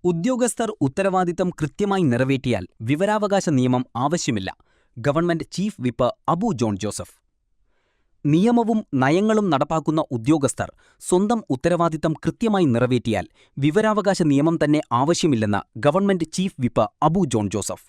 ഉദ്യോഗസ്ഥർ ഉത്തരവാദിത്തം കൃത്യമായി നിറവേറ്റിയാൽ വിവരാവകാശ നിയമം ആവശ്യമില്ല. Government chief whip Abu John Joseph. നിയമവും നയങ്ങളും നടപ്പാക്കുന്ന ഉദ്യോഗസ്ഥർ സ്വന്തം ഉത്തരവാദിത്തം കൃത്യമായി നിറവേറ്റിയാൽ വിവരാവകാശ നിയമം തന്നെ ആവശ്യമില്ലെന്ന് government chief whip Abu John Joseph.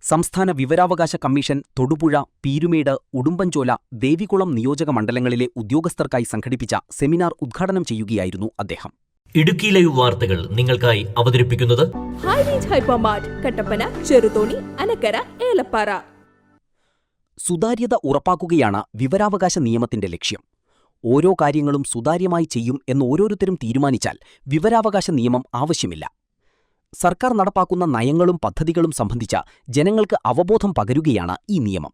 സംസ്ഥാന വിവരാവകാശ കമ്മീഷൻ തൊടുപുഴ, പീരുമേട്, ഉടുമ്പൻചോല, ദേവികുളം നിയോജക മണ്ഡലങ്ങളിലെ ഉദ്യോഗസ്ഥർക്കായി സംഘടിപ്പിച്ച സെമിനാർ ഉദ്ഘാടനം ചെയ്യുകയായിരുന്നു അദ്ദേഹം. ഇടുക്കി ലൈവ് വാർത്തകൾ നിങ്ങൾക്കായി അവതരിപ്പിക്കുന്നത് ഹൈറേഞ്ച് ഹൈപ്പർമാർട്ട്, കട്ടപ്പന, ചെറുതോണി, അനക്കര, ഏലപ്പാറ. സുതാര്യത ഉറപ്പാക്കുകയാണ് വിവരാവകാശ നിയമത്തിന്റെ ലക്ഷ്യം. ഓരോ കാര്യങ്ങളും സുതാര്യമായി ചെയ്യും എന്ന് ഓരോരുത്തരും തീരുമാനിച്ചാൽ വിവരാവകാശ നിയമം ആവശ്യമില്ല. സർക്കാർ നടപ്പാക്കുന്ന നയങ്ങളും പദ്ധതികളും സംബന്ധിച്ച ജനങ്ങൾക്ക് അവബോധം പകരുകയാണ് ഈ നിയമം.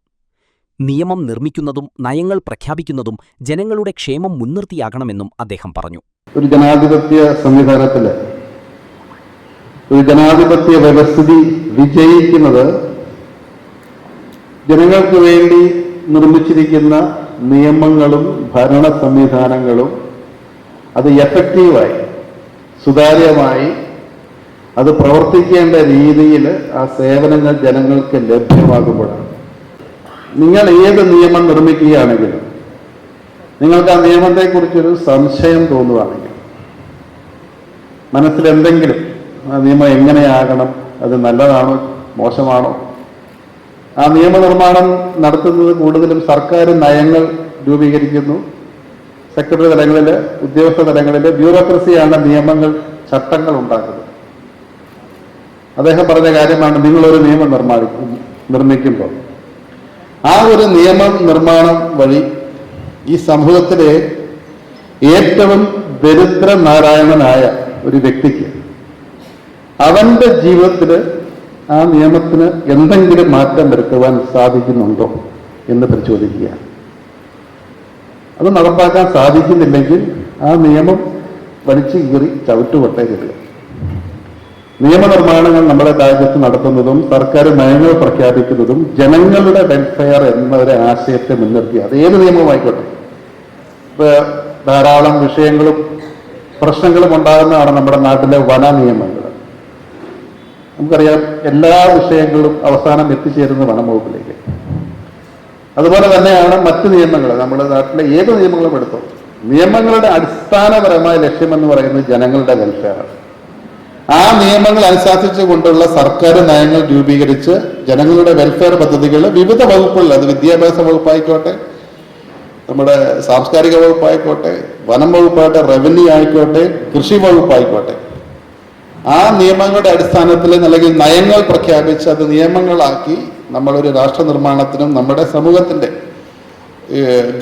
നിയമം നിർമ്മിക്കുന്നതും നയങ്ങൾ പ്രഖ്യാപിക്കുന്നതും ജനങ്ങളുടെ ക്ഷേമം മുൻനിർത്തിയാകണമെന്നും അദ്ദേഹം പറഞ്ഞു. ഒരു ജനാധിപത്യ സംവിധാനത്തില് ഒരു ജനാധിപത്യ വ്യവസ്ഥിതി വിജയിക്കുന്നത് ജനങ്ങൾക്ക് വേണ്ടി നിർമ്മിച്ചിരിക്കുന്ന നിയമങ്ങളും ഭരണ സംവിധാനങ്ങളും അത് എഫക്റ്റീവായി സുതാര്യമായി അത് പ്രവർത്തിക്കേണ്ട രീതിയിൽ ആ സേവനങ്ങൾ ജനങ്ങൾക്ക് ലഭ്യമാകുമ്പോഴാണ്. നിങ്ങൾ ഏത് നിയമം നിർമ്മിക്കുകയാണെങ്കിലും നിങ്ങൾക്ക് ആ നിയമത്തെക്കുറിച്ചൊരു സംശയം തോന്നുകയാണെങ്കിൽ, മനസ്സിലെന്തെങ്കിലും ആ നിയമം എങ്ങനെയാകണം, അത് നല്ലതാണോ മോശമാണോ, ആ നിയമനിർമ്മാണം നടത്തുന്നത് കൂടുതലും സർക്കാർ നയങ്ങൾ രൂപീകരിക്കുന്നു. സെക്രട്ടറി തലങ്ങളിൽ, ഉദ്യോഗസ്ഥ തലങ്ങളിൽ ബ്യൂറോക്രസിയാണ് നിയമങ്ങൾ, ചട്ടങ്ങൾ ഉണ്ടാക്കുന്നത്. അദ്ദേഹം പറഞ്ഞ കാര്യമാണ്, നിങ്ങളൊരു നിയമം നിർമ്മിക്കുമ്പോൾ ആ ഒരു നിയമ നിർമ്മാണം വഴി ഈ സമൂഹത്തിലെ ഏറ്റവും ദരിദ്രനാരായണനായ ഒരു വ്യക്തിക്ക് അവന്റെ ജീവിതത്തിൽ ആ നിയമത്തിന് എന്തെങ്കിലും മാറ്റം വരുത്തുവാൻ സാധിക്കുന്നുണ്ടോ എന്ന് പരിശോധിക്കുക. അത് നടപ്പാക്കാൻ സാധിക്കുന്നില്ലെങ്കിൽ ആ നിയമം വലിച്ചു കീറി ചവിട്ടുകൊട്ടയിലിടുക. നിയമനിർമ്മാണങ്ങൾ നമ്മുടെ രാജ്യത്ത് നടത്തുന്നതും സർക്കാർ നയങ്ങൾ പ്രഖ്യാപിക്കുന്നതും ജനങ്ങളുടെ വെൽഫെയർ എന്ന ഒരു ആശയത്തെ മുൻനിർത്തി അത് ഏത് നിയമമായിക്കോട്ടെ. ഇപ്പൊ ധാരാളം വിഷയങ്ങളും പ്രശ്നങ്ങളും ഉണ്ടാകുന്നതാണ് നമ്മുടെ നാട്ടിലെ വന നിയമങ്ങൾ. നമുക്കറിയാം, എല്ലാ വിഷയങ്ങളും അവസാനം എത്തിച്ചേരുന്ന വനംവകുപ്പിലേക്ക്. അതുപോലെ തന്നെയാണ് മറ്റു നിയമങ്ങൾ. നമ്മുടെ നാട്ടിലെ ഏത് നിയമങ്ങളും എടുത്തോ, നിയമങ്ങളുടെ അടിസ്ഥാനപരമായ ലക്ഷ്യമെന്ന് പറയുന്നത് ജനങ്ങളുടെ വെൽഫെയറാണ്. ആ നിയമങ്ങൾ അനുശാസിച്ചുകൊണ്ടുള്ള സർക്കാർ നയങ്ങൾ രൂപീകരിച്ച് ജനങ്ങളുടെ വെൽഫെയർ പദ്ധതികൾ വിവിധ വകുപ്പുകളിൽ, അത് വിദ്യാഭ്യാസ വകുപ്പായിക്കോട്ടെ, നമ്മുടെ സാംസ്കാരിക വകുപ്പായിക്കോട്ടെ, വനം വകുപ്പായിട്ടെ, റവന്യൂ ആയിക്കോട്ടെ, കൃഷി വകുപ്പായിക്കോട്ടെ, ആ നിയമങ്ങളുടെ അടിസ്ഥാനത്തിൽ അല്ലെങ്കിൽ നയങ്ങൾ പ്രഖ്യാപിച്ച് അത് നിയമങ്ങളാക്കി നമ്മളൊരു രാഷ്ട്ര നിർമ്മാണത്തിനും നമ്മുടെ സമൂഹത്തിൻ്റെ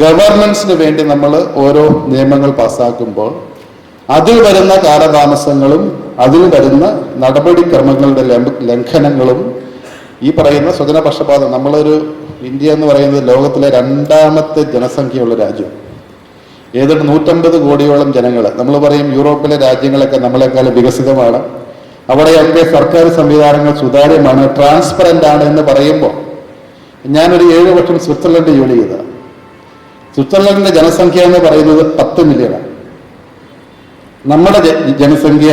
ഗവർണൻസിന് വേണ്ടി നമ്മൾ ഓരോ നിയമങ്ങൾ പാസ്സാക്കുമ്പോൾ അതിൽ വരുന്ന കാലതാമസങ്ങളും അതിൽ വരുന്ന നടപടിക്രമങ്ങളുടെ ലംഘനങ്ങളും ഈ പറയുന്ന സ്വജനപക്ഷപാതം. നമ്മളൊരു ഇന്ത്യ എന്ന് പറയുന്നത് ലോകത്തിലെ 2ാമത്തെ ജനസംഖ്യയുള്ള രാജ്യം. ഏതൊരു 150 കോടിയോളം ജനങ്ങൾ. നമ്മൾ പറയും യൂറോപ്പിലെ രാജ്യങ്ങളൊക്കെ നമ്മളെക്കാൾ വികസിതമാണ്, അവിടെയൊക്കെ സർക്കാർ സംവിധാനങ്ങൾ സുതാര്യമാണ്, ട്രാൻസ്പെറൻ്റ് ആണ് എന്ന് പറയുമ്പോൾ, ഞാനൊരു 7 വർഷം സ്വിറ്റ്സർലൻഡ് ജോലി ചെയ്ത, സ്വിറ്റ്സർലൻഡിന്റെ ജനസംഖ്യ എന്ന് പറയുന്നത് 10 മില്യണാണ്. നമ്മുടെ ജനസംഖ്യ,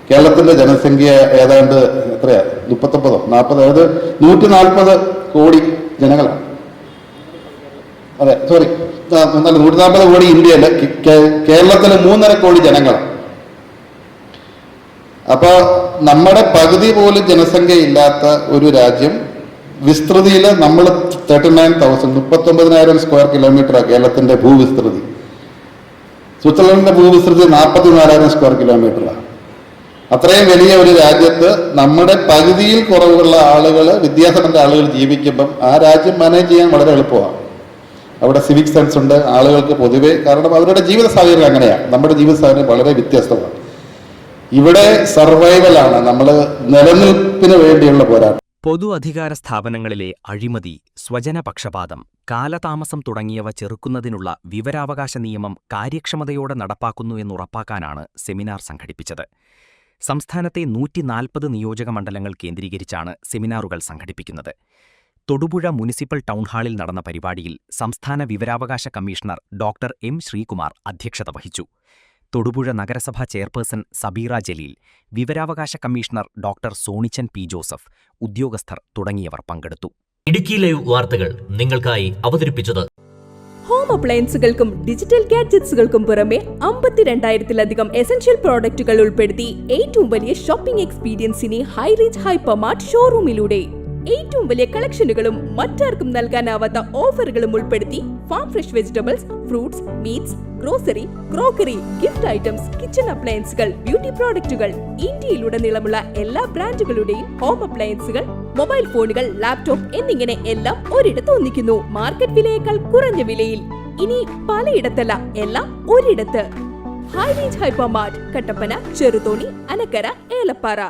കേരളത്തിന്റെ ജനസംഖ്യ ഏതാണ്ട് എത്രയാ, 39 40, അതായത് 140 കോടി ജനങ്ങളാണ്. അതെ, സോറി, 140 കോടി ഇന്ത്യയില്, കേരളത്തില് 3.5 കോടി ജനങ്ങളാണ്. അപ്പൊ നമ്മുടെ പകുതി പോലും ജനസംഖ്യ ഇല്ലാത്ത ഒരു രാജ്യം, വിസ്തൃതിയിൽ നമ്മൾ 39,000 സ്ക്വയർ കിലോമീറ്ററാണ് കേരളത്തിന്റെ ഭൂവിസ്തൃതി. സ്വിറ്റ്സർലൻഡിന്റെ ഭൂവിസ്തൃതി 44,000 സ്ക്വയർ കിലോമീറ്ററാണ്. അത്രയും വലിയ ഒരു രാജ്യത്ത് നമ്മുടെ പകുതിയിൽ കുറവുള്ള ആളുകൾ, വിദ്യാസമ്പന്ന ആളുകൾ ജീവിക്കുമ്പം ആ രാജ്യം മാനേജ് ചെയ്യാൻ വളരെ എളുപ്പമാണ്. അവിടെ സിവിക് സെൻസ് ഉണ്ട് ആളുകൾക്ക് പൊതുവെ, കാരണം അവരുടെ ജീവിത സാഹചര്യം അങ്ങനെയാണ്. നമ്മുടെ ജീവിത സാഹചര്യം വളരെ വ്യത്യസ്തമാണ്. ഇവിടെ സർവൈവലാണ്, നമ്മൾ നിലനിൽപ്പിന് വേണ്ടിയുള്ള പോരാട്ടം. പൊതു അധികാര സ്ഥാപനങ്ങളിലെ അഴിമതി, സ്വജനപക്ഷപാതം, കാലതാമസം തുടങ്ങിയവ ചെറുക്കുന്നതിനുള്ള വിവരാവകാശ നിയമം കാര്യക്ഷമതയോടെ നടപ്പാക്കുന്നു എന്നുറപ്പാക്കാനാണ് സെമിനാർ സംഘടിപ്പിച്ചത്. സംസ്ഥാനത്തെ 140 നിയോജക മണ്ഡലങ്ങൾ കേന്ദ്രീകരിച്ചാണ് സെമിനാറുകൾ സംഘടിപ്പിക്കുന്നത്. തൊടുപുഴ മുനിസിപ്പൽ ടൗൺഹാളിൽ നടന്ന പരിപാടിയിൽ സംസ്ഥാന വിവരാവകാശ കമ്മീഷണർ ഡോക്ടർ എം ശ്രീകുമാർ അധ്യക്ഷത വഹിച്ചു. തൊടുപുഴ നഗരസഭാ ചെയർപേഴ്സൺ സബീറ ജലീൽ, വിവരാവകാശ commissioner doctor Sonichan P Joseph, ഉദ്യോഗസ്ഥർ തുടങ്ങിയവർ പങ്കെടുത്തു. ഇടുക്കി ലൈവ് വാർത്തകൾ നിങ്ങൾക്കായി അവതരിപ്പിച്ചത് ഹോം അപ്ലയൻസുകൾക്കും ഡിജിറ്റൽ ഗാഡ്ജറ്റ്സുകൾക്കും പുറമെ 52,000-ലധികം എസൻഷ്യൽ പ്രോഡക്റ്റുകൾ ഉൾപ്പെടുത്തി ഏറ്റവും വലിയ ഷോപ്പിംഗ് എക്സ്പീരിയൻസിനെ ഹൈറേഞ്ച് ഹൈപ്പർമാർട്ട് ഷോറൂമിലൂടെ ഏറ്റവും വലിയ കളക്ഷനുകളും മറ്റാർക്കും നൽകാനാവാത്ത ഓഫറുകളും ഉൾപ്പെടുത്തി farm fresh vegetables, fruits, meats, grocery, crockery, gift items, kitchen അപ്ലയൻസുകൾ, ബ്യൂട്ടി പ്രോഡക്റ്റുകൾ, ഇന്ത്യയിലുടനീളമുള്ള എല്ലാ ബ്രാൻഡുകളുടെയും ഹോം അപ്ലയൻസുകൾ, മൊബൈൽ ഫോണുകൾ, ലാപ്ടോപ്പ് എന്നിങ്ങനെ എല്ലാം ഒരിടത്ത് ഒന്നിക്കുന്നു. മാർക്കറ്റ് വിലയേക്കാൾ കുറഞ്ഞ വിലയിൽ. ഇനി പലയിടത്തല്ല, എല്ലാം ഒരിടത്ത്. High range hypermart, Kattappana, Cheruthoni, Anakkara, Elappara.